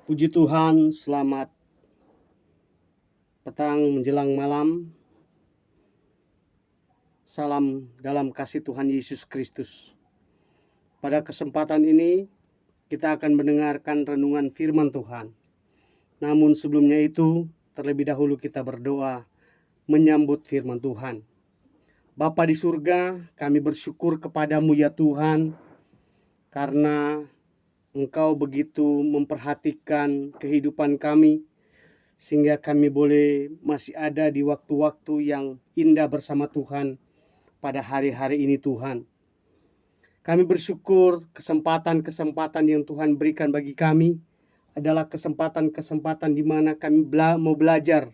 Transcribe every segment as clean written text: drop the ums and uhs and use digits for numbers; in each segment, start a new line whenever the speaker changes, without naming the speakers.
Puji Tuhan, selamat petang menjelang malam. Salam dalam kasih Tuhan Yesus Kristus. Pada kesempatan ini, kita akan mendengarkan renungan firman Tuhan. Namun sebelumnya itu, terlebih dahulu kita berdoa menyambut firman Tuhan. Bapa di surga, kami bersyukur kepadamu ya Tuhan, karena Engkau begitu memperhatikan kehidupan kami, sehingga kami boleh masih ada di waktu-waktu yang indah bersama Tuhan pada hari-hari ini Tuhan. Kami bersyukur kesempatan-kesempatan yang Tuhan berikan bagi kami adalah kesempatan-kesempatan di mana kami mau belajar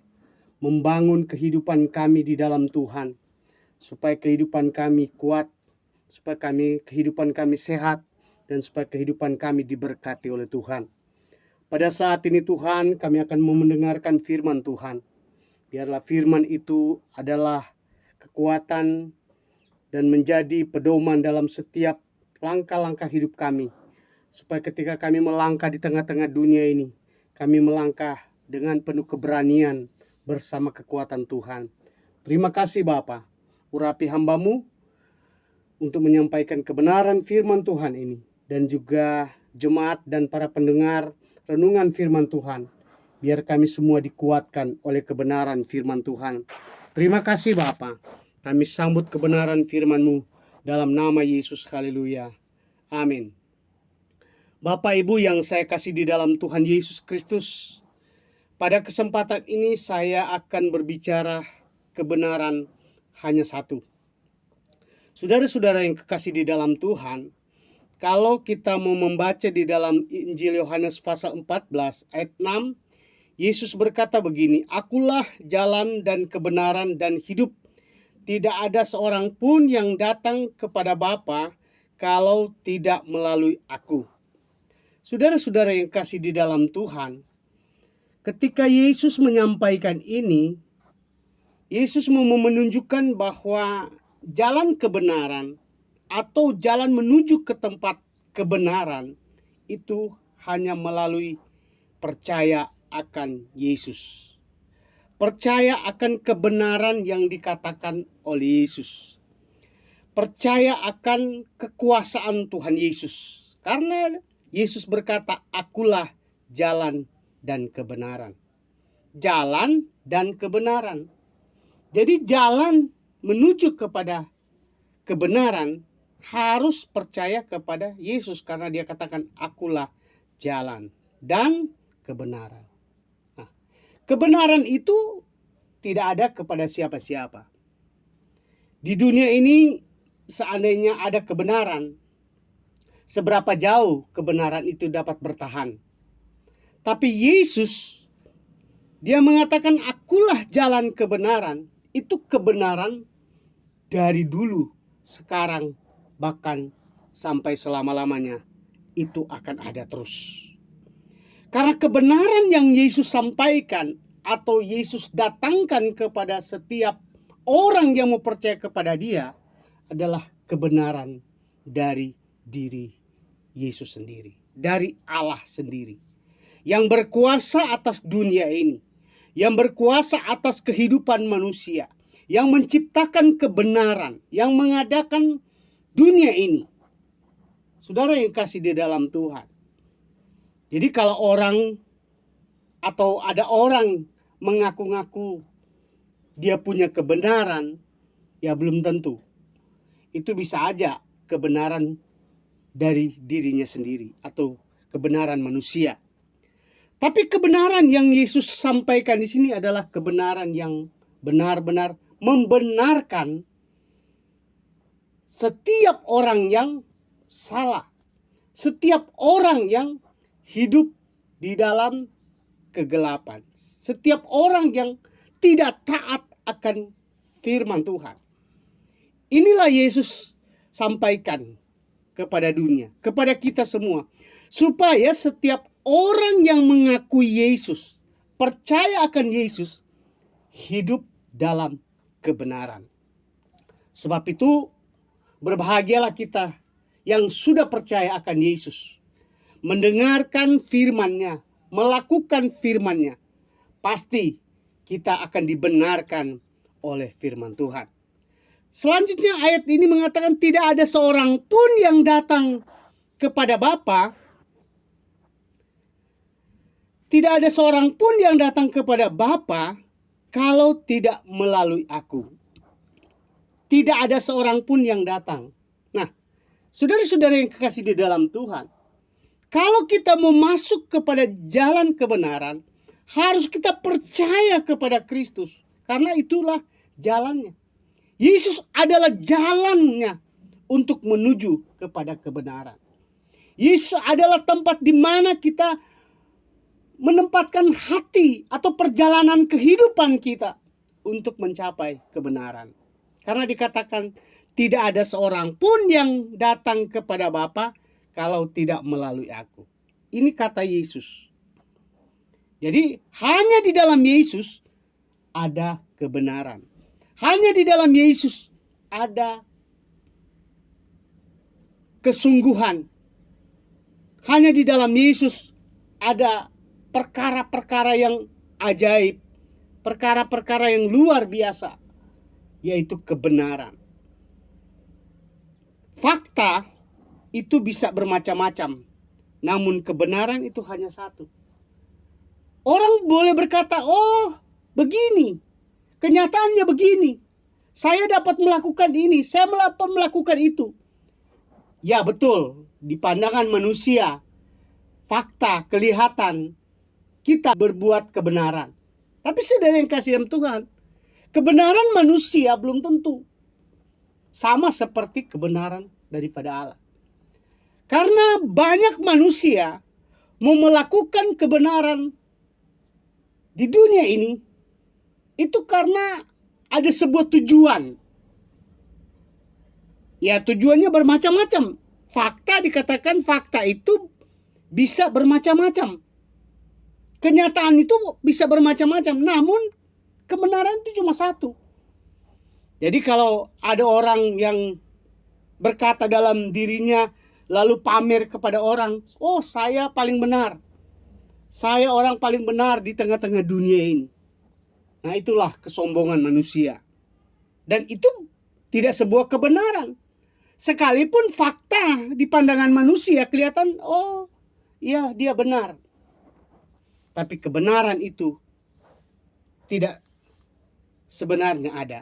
membangun kehidupan kami di dalam Tuhan, supaya kehidupan kami kuat, supaya kehidupan kami sehat, dan supaya kehidupan kami diberkati oleh Tuhan. Pada saat ini Tuhan, kami akan mendengarkan firman Tuhan. Biarlah firman itu adalah kekuatan dan menjadi pedoman dalam setiap langkah-langkah hidup kami. Supaya ketika kami melangkah di tengah-tengah dunia ini, kami melangkah dengan penuh keberanian bersama kekuatan Tuhan. Terima kasih Bapa, urapi hamba-Mu untuk menyampaikan kebenaran firman Tuhan ini. Dan juga jemaat dan para pendengar renungan firman Tuhan. Biar kami semua dikuatkan oleh kebenaran firman Tuhan. Terima kasih Bapa. Kami sambut kebenaran firman-Mu dalam nama Yesus. Haleluya. Amin. Bapak Ibu yang saya kasih di dalam Tuhan Yesus Kristus, pada kesempatan ini saya akan berbicara kebenaran hanya satu. Saudara-saudara yang kekasih di dalam Tuhan, kalau kita mau membaca di dalam Injil Yohanes pasal 14 ayat 6, Yesus berkata begini, "Akulah jalan dan kebenaran dan hidup. Tidak ada seorang pun yang datang kepada Bapa kalau tidak melalui aku." Saudara-saudara yang kasih di dalam Tuhan, ketika Yesus menyampaikan ini, Yesus mau menunjukkan bahwa jalan kebenaran atau jalan menuju ke tempat kebenaran itu hanya melalui percaya akan Yesus. Percaya akan kebenaran yang dikatakan oleh Yesus. Percaya akan kekuasaan Tuhan Yesus. Karena Yesus berkata, "Akulah jalan dan kebenaran." Jalan dan kebenaran. Jadi jalan menuju kepada kebenaran harus percaya kepada Yesus, karena dia katakan, "Akulah jalan dan kebenaran." Nah, kebenaran itu tidak ada kepada siapa-siapa. Di dunia ini seandainya ada kebenaran, seberapa jauh kebenaran itu dapat bertahan. Tapi Yesus, dia mengatakan, "Akulah jalan kebenaran." Itu kebenaran dari dulu, sekarang, bahkan sampai selama-lamanya itu akan ada terus. Karena kebenaran yang Yesus sampaikan atau Yesus datangkan kepada setiap orang yang mau percaya kepada dia adalah kebenaran dari diri Yesus sendiri, dari Allah sendiri, yang berkuasa atas dunia ini, yang berkuasa atas kehidupan manusia, yang menciptakan kebenaran, yang mengadakan dunia ini. Saudara yang kasih di dalam Tuhan. Jadi kalau orang atau ada orang mengaku-ngaku dia punya kebenaran, ya belum tentu. Itu bisa aja kebenaran dari dirinya sendiri atau kebenaran manusia. Tapi kebenaran yang Yesus sampaikan di sini adalah kebenaran yang benar-benar membenarkan setiap orang yang salah, setiap orang yang hidup di dalam kegelapan, setiap orang yang tidak taat akan firman Tuhan. Inilah Yesus sampaikan kepada dunia, kepada kita semua, supaya setiap orang yang mengakui Yesus, percaya akan Yesus, hidup dalam kebenaran. Sebab itu berbahagialah kita yang sudah percaya akan Yesus, mendengarkan firman-Nya, melakukan firman-Nya, pasti kita akan dibenarkan oleh firman Tuhan. Selanjutnya ayat ini mengatakan tidak ada seorang pun yang datang kepada Bapa. Tidak ada seorang pun yang datang kepada Bapa kalau tidak melalui aku. Tidak ada seorang pun yang datang. Nah, saudara-saudara yang kekasih di dalam Tuhan, kalau kita mau masuk kepada jalan kebenaran, harus kita percaya kepada Kristus. Karena itulah jalannya. Yesus adalah jalannya untuk menuju kepada kebenaran. Yesus adalah tempat di mana kita menempatkan hati atau perjalanan kehidupan kita untuk mencapai kebenaran. Karena dikatakan tidak ada seorang pun yang datang kepada Bapa kalau tidak melalui aku. Ini kata Yesus. Jadi hanya di dalam Yesus ada kebenaran. Hanya di dalam Yesus ada kesungguhan. Hanya di dalam Yesus ada perkara-perkara yang ajaib, perkara-perkara yang luar biasa, yaitu kebenaran. Fakta itu bisa bermacam-macam, namun kebenaran itu hanya satu. Orang boleh berkata, oh begini, kenyataannya begini, saya dapat melakukan ini, saya melakukan itu. Ya betul, di pandangan manusia, fakta, kelihatan, kita berbuat kebenaran. Tapi saudara yang kasih dalam Tuhan, kebenaran manusia belum tentu sama seperti kebenaran daripada Allah. Karena banyak manusia mau melakukan kebenaran di dunia ini, itu karena ada sebuah tujuan. Ya tujuannya bermacam-macam. Fakta dikatakan fakta itu bisa bermacam-macam. Kenyataan itu bisa bermacam-macam, namun kebenaran itu cuma satu. Jadi kalau ada orang yang berkata dalam dirinya lalu pamer kepada orang, oh saya paling benar, saya orang paling benar di tengah-tengah dunia ini. Nah itulah kesombongan manusia. Dan itu tidak sebuah kebenaran. Sekalipun fakta di pandangan manusia kelihatan, oh iya dia benar. Tapi kebenaran itu tidak sebenarnya ada.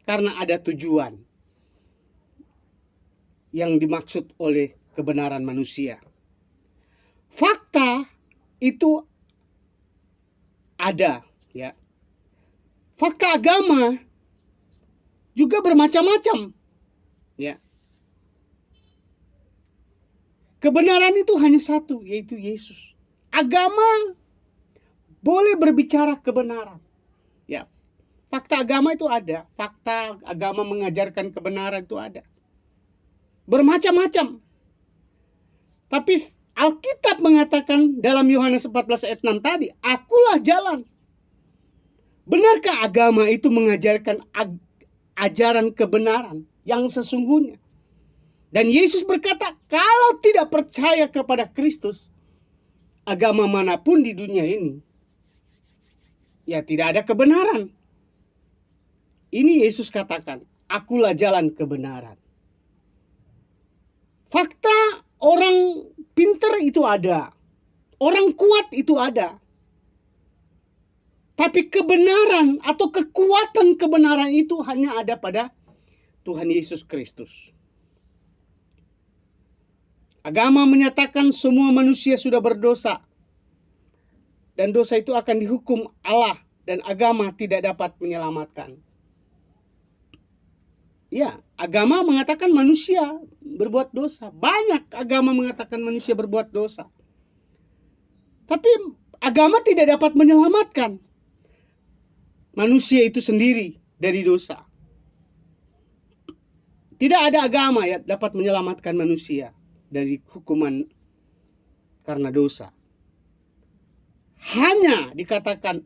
Karena ada tujuan yang dimaksud oleh kebenaran manusia. Fakta itu ada, ya. Fakta agama juga bermacam-macam, ya. Kebenaran itu hanya satu, yaitu Yesus. Agama boleh berbicara kebenaran, ya. Fakta agama itu ada, fakta agama mengajarkan kebenaran itu ada. Bermacam-macam. Tapi Alkitab mengatakan dalam Yohanes 14 ayat 6 tadi, akulah jalan. Benarkah agama itu mengajarkan ajaran kebenaran yang sesungguhnya? Dan Yesus berkata, kalau tidak percaya kepada Kristus, agama manapun di dunia ini, ya tidak ada kebenaran. Ini Yesus katakan, akulah jalan kebenaran. Fakta orang pintar itu ada. Orang kuat itu ada. Tapi kebenaran atau kekuatan kebenaran itu hanya ada pada Tuhan Yesus Kristus. Agama menyatakan semua manusia sudah berdosa. Dan dosa itu akan dihukum Allah. Dan agama tidak dapat menyelamatkan. Ya, agama mengatakan manusia berbuat dosa. Banyak agama mengatakan manusia berbuat dosa. Tapi agama tidak dapat menyelamatkan manusia itu sendiri dari dosa. Tidak ada agama yang dapat menyelamatkan manusia dari hukuman karena dosa. Hanya dikatakan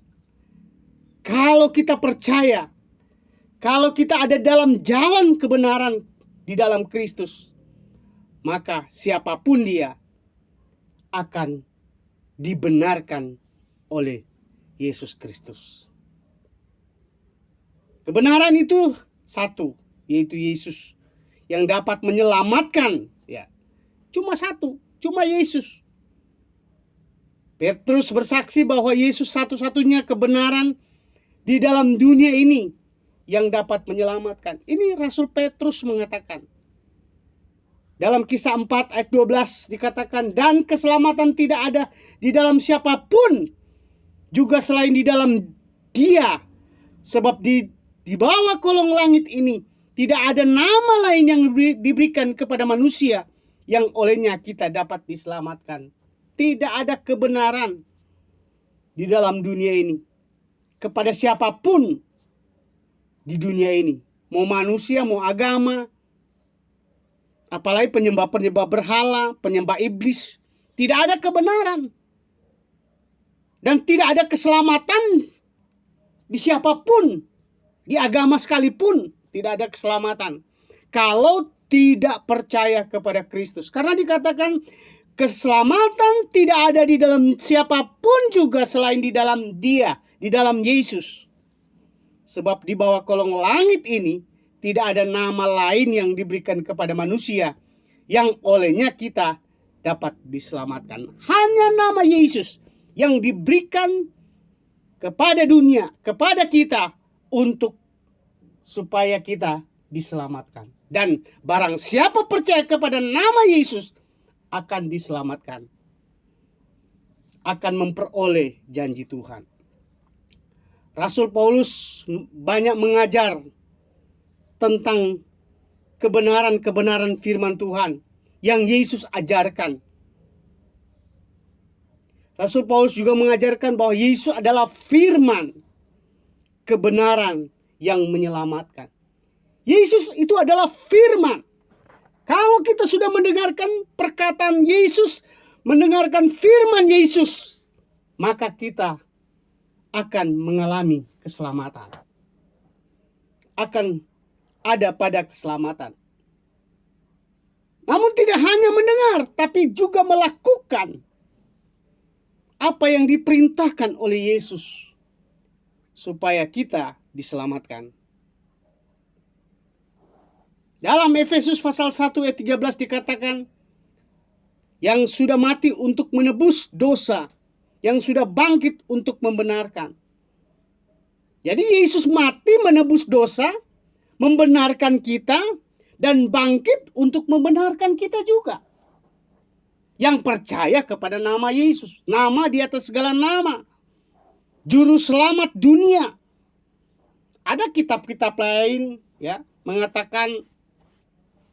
kalau kita percaya, kalau kita ada dalam jalan kebenaran di dalam Kristus, maka siapapun dia akan dibenarkan oleh Yesus Kristus. Kebenaran itu satu, yaitu Yesus yang dapat menyelamatkan. Ya, cuma satu, cuma Yesus. Petrus bersaksi bahwa Yesus satu-satunya kebenaran di dalam dunia ini yang dapat menyelamatkan. Ini Rasul Petrus mengatakan. Dalam Kisah 4 ayat 12 dikatakan, dan keselamatan tidak ada di dalam siapapun juga selain di dalam Dia, sebab di bawah kolong langit ini tidak ada nama lain yang diberikan kepada manusia yang olehnya kita dapat diselamatkan. Tidak ada kebenaran di dalam dunia ini kepada siapapun di dunia ini, mau manusia, mau agama, apalagi penyembah-penyembah berhala, penyembah iblis. Tidak ada kebenaran dan tidak ada keselamatan di siapapun, di agama sekalipun tidak ada keselamatan kalau tidak percaya kepada Kristus. Karena dikatakan keselamatan tidak ada di dalam siapapun juga selain di dalam Dia, di dalam Yesus. Sebab di bawah kolong langit ini tidak ada nama lain yang diberikan kepada manusia yang olehnya kita dapat diselamatkan. Hanya nama Yesus yang diberikan kepada dunia, kepada kita untuk supaya kita diselamatkan. Dan barang siapa percaya kepada nama Yesus akan diselamatkan, akan memperoleh janji Tuhan. Rasul Paulus banyak mengajar tentang kebenaran-kebenaran firman Tuhan yang Yesus ajarkan. Rasul Paulus juga mengajarkan bahwa Yesus adalah firman kebenaran yang menyelamatkan. Yesus itu adalah firman. Kalau kita sudah mendengarkan perkataan Yesus, mendengarkan firman Yesus, maka kita akan mengalami keselamatan. Akan ada pada keselamatan. Namun tidak hanya mendengar, tapi juga melakukan apa yang diperintahkan oleh Yesus supaya kita diselamatkan. Dalam Efesus pasal 1 ayat 13 dikatakan, yang sudah mati untuk menebus dosa, yang sudah bangkit untuk membenarkan. Jadi Yesus mati menebus dosa, membenarkan kita, dan bangkit untuk membenarkan kita juga. Yang percaya kepada nama Yesus, nama di atas segala nama, juru selamat dunia. Ada kitab-kitab lain ya mengatakan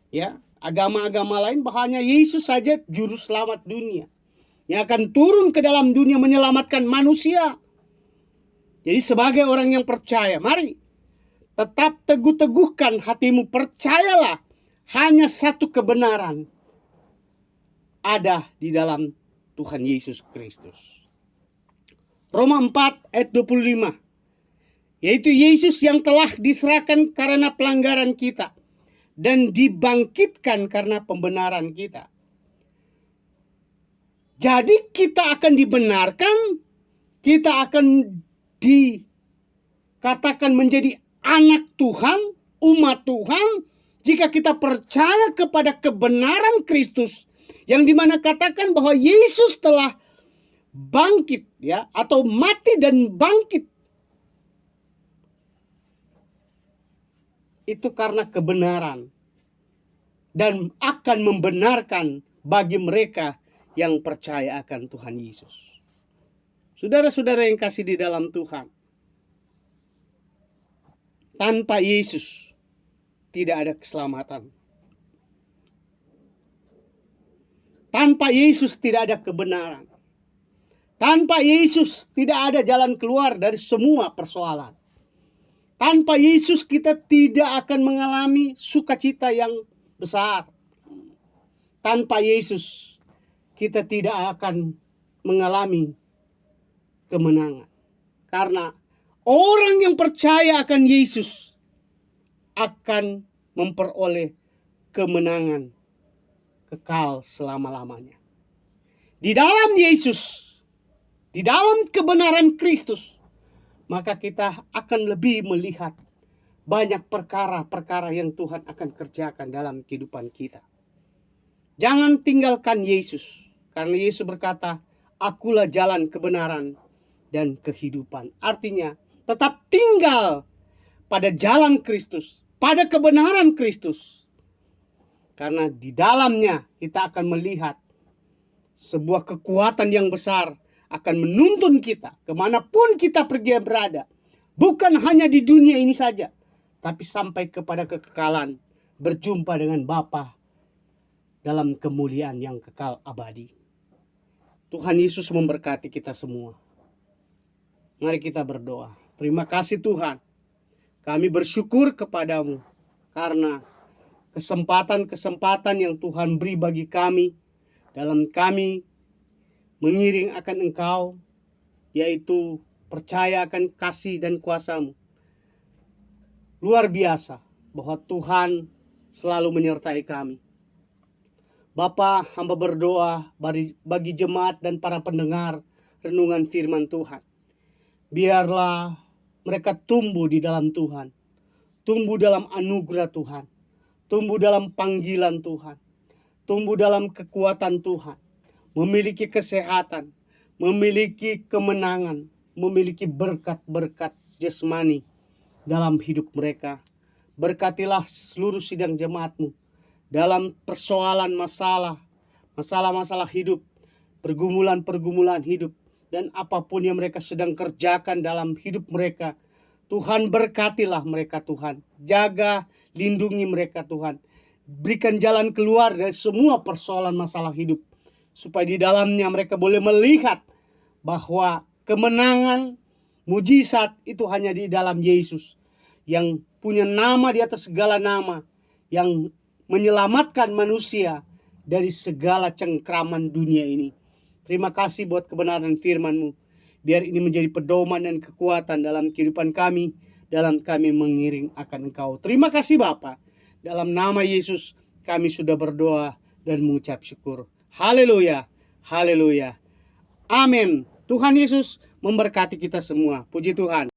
ya, agama-agama lain bahwa hanya Yesus saja juru selamat dunia yang akan turun ke dalam dunia menyelamatkan manusia. Jadi sebagai orang yang percaya, mari tetap teguh-teguhkan hatimu, percayalah hanya satu kebenaran ada di dalam Tuhan Yesus Kristus. Roma 4 ayat 25, yaitu Yesus yang telah diserahkan karena pelanggaran kita dan dibangkitkan karena pembenaran kita. Jadi kita akan dibenarkan, kita akan dikatakan menjadi anak Tuhan, umat Tuhan, jika kita percaya kepada kebenaran Kristus, yang dimana katakan bahwa Yesus telah bangkit ya, atau mati dan bangkit. Itu karena kebenaran dan akan membenarkan bagi mereka yang percaya akan Tuhan Yesus. Saudara-saudara yang kasih di dalam Tuhan, tanpa Yesus tidak ada keselamatan. Tanpa Yesus tidak ada kebenaran. Tanpa Yesus tidak ada jalan keluar dari semua persoalan. Tanpa Yesus kita tidak akan mengalami sukacita yang besar. Tanpa Yesus kita tidak akan mengalami kemenangan. Karena orang yang percaya akan Yesus akan memperoleh kemenangan kekal selama-lamanya. Di dalam Yesus di dalam kebenaran Kristus, maka kita akan lebih melihat banyak perkara-perkara yang Tuhan akan kerjakan dalam kehidupan kita. Jangan tinggalkan Yesus, karena Yesus berkata, "Akulah jalan, kebenaran, dan kehidupan." Artinya, tetap tinggal pada jalan Kristus, pada kebenaran Kristus. Karena di dalamnya kita akan melihat sebuah kekuatan yang besar akan menuntun kita kemanapun kita pergi berada. Bukan hanya di dunia ini saja, tapi sampai kepada kekekalan, berjumpa dengan Bapa dalam kemuliaan yang kekal abadi. Tuhan Yesus memberkati kita semua. Mari kita berdoa. Terima kasih Tuhan. Kami bersyukur kepadamu karena kesempatan-kesempatan yang Tuhan beri bagi kami dalam kami mengiring akan Engkau, yaitu percaya akan kasih dan kuasa-Mu. Luar biasa bahwa Tuhan selalu menyertai kami. Bapa, hamba berdoa bagi jemaat dan para pendengar renungan firman Tuhan. Biarlah mereka tumbuh di dalam Tuhan, tumbuh dalam anugerah Tuhan, tumbuh dalam panggilan Tuhan, tumbuh dalam kekuatan Tuhan, memiliki kesehatan, memiliki kemenangan, memiliki berkat-berkat jasmani dalam hidup mereka. Berkatilah seluruh sidang jemaat-Mu dalam persoalan masalah-masalah hidup, pergumulan-pergumulan hidup, dan apapun yang mereka sedang kerjakan dalam hidup mereka. Tuhan berkatilah mereka Tuhan. Jaga, lindungi mereka Tuhan. Berikan jalan keluar dari semua persoalan masalah hidup, supaya di dalamnya mereka boleh melihat bahwa kemenangan, mujizat itu hanya di dalam Yesus, yang punya nama di atas segala nama, yang menyelamatkan manusia dari segala cengkraman dunia ini. Terima kasih buat kebenaran firman-Mu. Biar ini menjadi pedoman dan kekuatan dalam kehidupan kami, dalam kami mengiring akan Engkau. Terima kasih Bapa. Dalam nama Yesus kami sudah berdoa dan mengucap syukur. Haleluya, haleluya. Amin. Tuhan Yesus memberkati kita semua. Puji Tuhan.